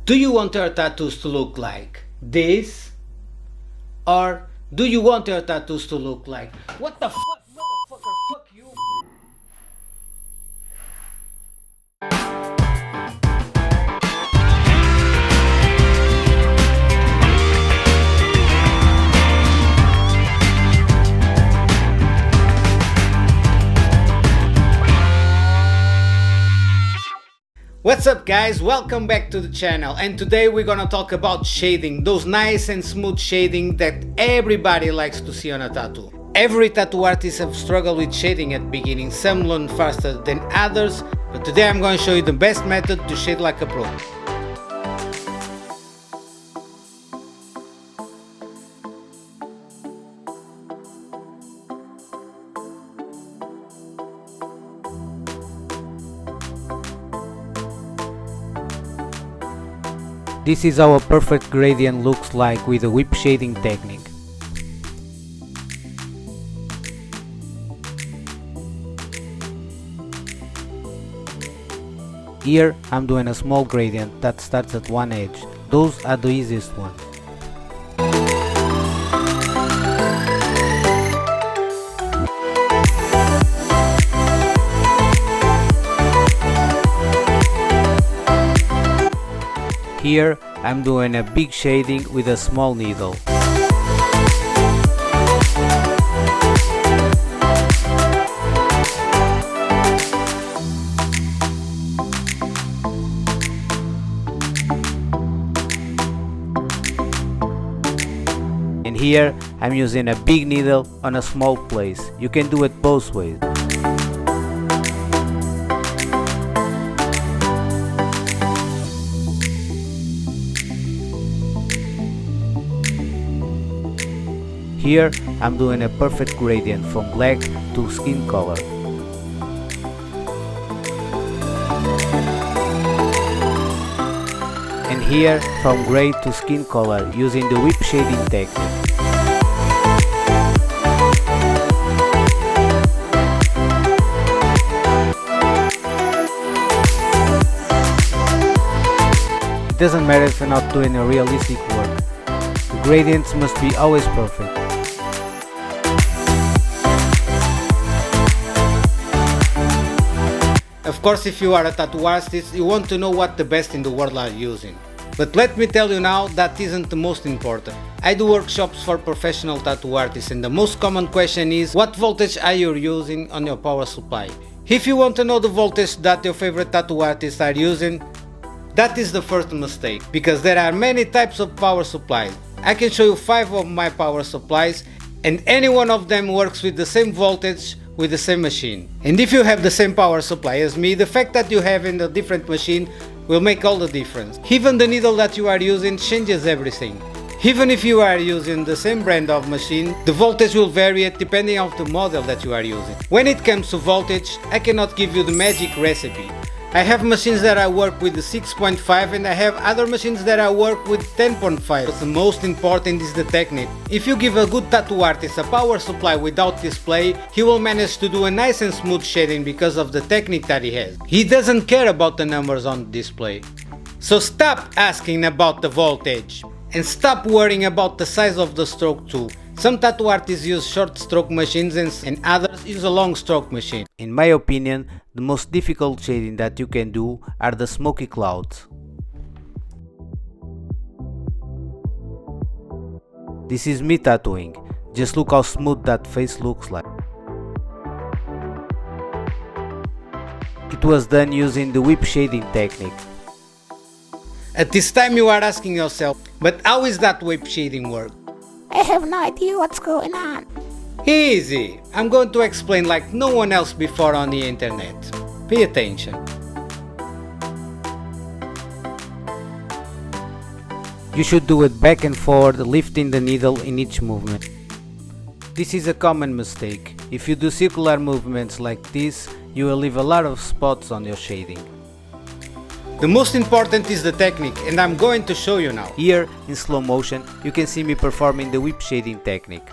Do you want your tattoos to look like this? Or do you want your tattoos to look like what the fuck, motherfucker, fuck you? What's up guys, welcome back to the channel, and today we're gonna talk about shading, those nice and smooth shading that everybody likes to see on a tattoo. Every tattoo artist have struggled with shading at the beginning, some learn faster than others, but today I'm gonna show you the best method to shade like a pro. This is how a perfect gradient looks like with a whip shading technique. Here I'm doing a small gradient that starts at one edge. Those are the easiest ones. Here I'm doing a big shading with a small needle. And here I'm using a big needle on a small place. You can do it both ways. Here I'm doing a perfect gradient from black to skin color. And here from gray to skin color using the whip shading technique. It doesn't matter if you're not doing a realistic work. The gradients must be always perfect. Of course, if you are a tattoo artist, you want to know what the best in the world are using. But let me tell you now, that isn't the most important. I do workshops for professional tattoo artists, and the most common question is, what voltage are you using on your power supply? If you want to know the voltage that your favorite tattoo artists are using, that is the first mistake, because there are many types of power supplies. I can show you 5 of my power supplies, and any one of them works with the same voltage with the same machine. And if you have the same power supply as me, the fact that you have in a different machine will make all the difference. Even the needle that you are using changes everything. Even if you are using the same brand of machine, the voltage will vary depending on the model that you are using. When it comes to voltage, I cannot give you the magic recipe. I have machines that I work with the 6.5 and I have other machines that I work with 10.5. But the most important is the technique. If you give a good tattoo artist a power supply without display, he will manage to do a nice and smooth shading because of the technique that he has. He doesn't care about the numbers on the display. So stop asking about the voltage and stop worrying about the size of the stroke too. Some tattoo artists use short stroke machines and others use a long stroke machine. In my opinion, the most difficult shading that you can do are the smoky clouds. This is me tattooing. Just look how smooth that face looks like. It was done using the whip shading technique. At this time you are asking yourself, but how is that whip shading work? I have no idea what's going on. Easy! I'm going to explain like no one else before on the internet. Pay attention. You should do it back and forward, lifting the needle in each movement. This is a common mistake. If you do circular movements like this, you will leave a lot of spots on your shading. The most important is the technique, and I'm going to show you now. Here, in slow motion, you can see me performing the whip shading technique.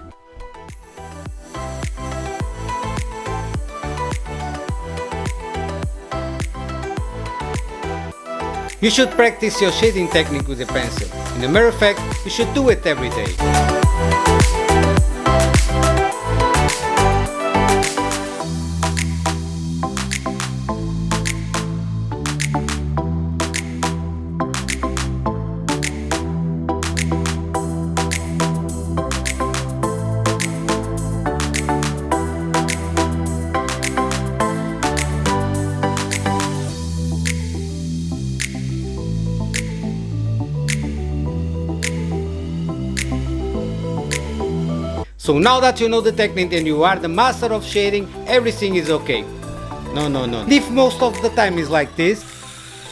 You should practice your shading technique with a pencil. In a matter of fact, you should do it every day. So now that you know the technique and you are the master of shading, everything is okay. No. If most of the time is like this.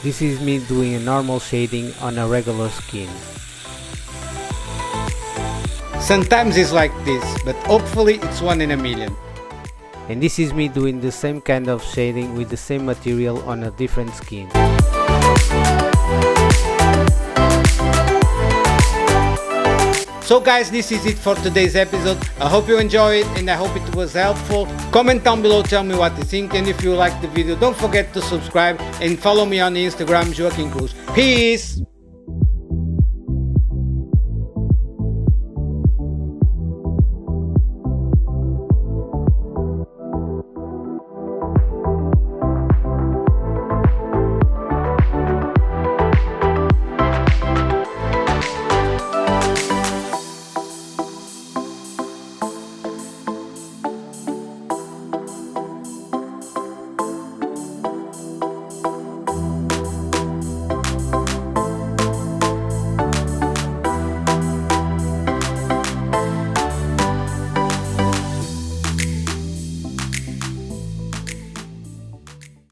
This is me doing a normal shading on a regular skin. Sometimes it's like this, but hopefully it's one in a million. And this is me doing the same kind of shading with the same material on a different skin. So guys, this is it for today's episode. I hope you enjoyed it and I hope it was helpful. Comment down below, tell me what you think, and if you liked the video, don't forget to subscribe and follow me on Instagram, Joaquim Cruz. Peace!